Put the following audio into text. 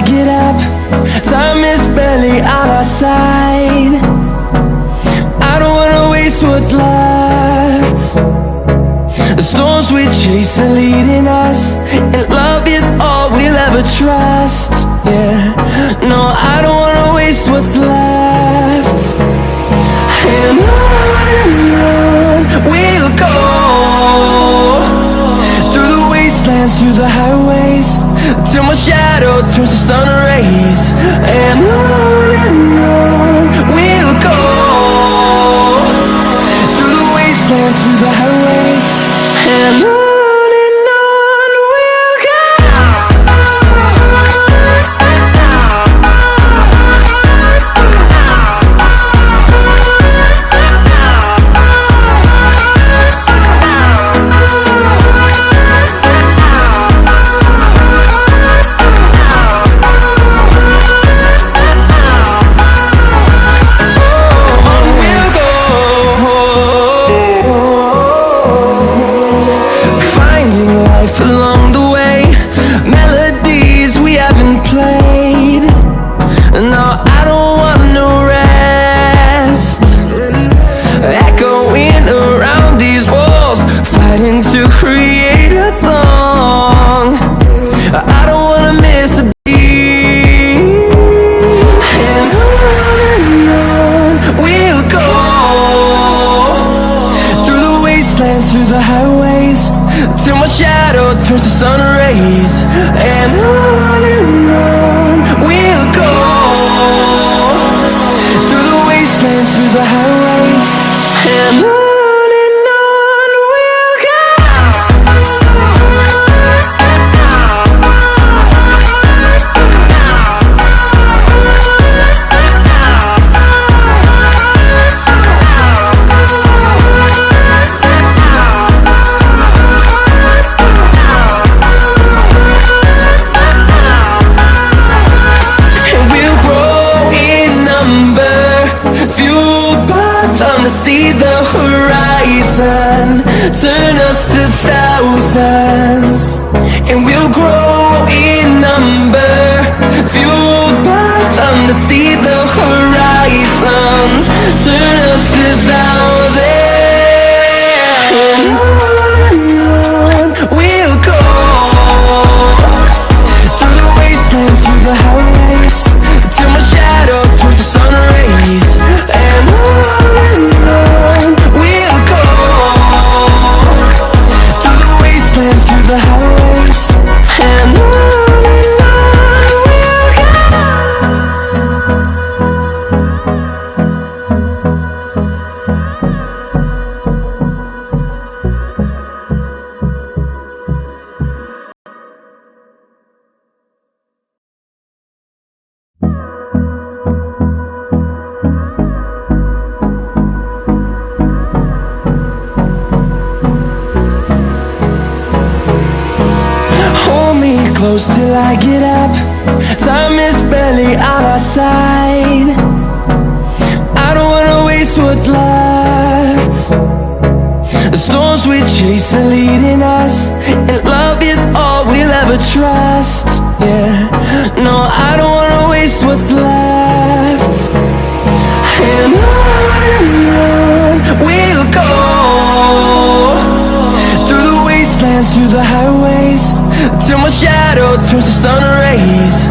get up. Time is barely on our side. I don't wanna waste what's left. The storms we chase are leading us, and love is all we'll ever trust. Yeah, no, I don't wanna waste what's left. And on we'll go, through the wastelands, through the highways, till my shadow turns to sun rays. And on we'll go, through the wastelands, through the highways, and on we'll go. Along the way, melodies we haven't played. No, I don't want no rest. Echoing around these walls, fighting to create a song. I don't wanna miss a beat. And on we'll go, through the wastelands, through the highways, till my shadow turns to sun rays. And on we'll go, through the wastelands, through the highways, and on we'll go. See the horizon, turn us to thousands, and we'll grow in number, fueled by them to see the horizon, turn us to thousands, and on we'll go, through the wastelands, through the highways, till my shadow turns to sun rays. And on we'll go, through the wastelands, through the highways, and on we'll go. Close till I get up. Time is barely on our side. I don't wanna waste what's left. The storms we chase are leading us, and love is all we'll ever trust. Yeah, no, I don't wanna waste what's left. And on we'll go, through the wastelands, through the highways, till my shadow turns to sun rays.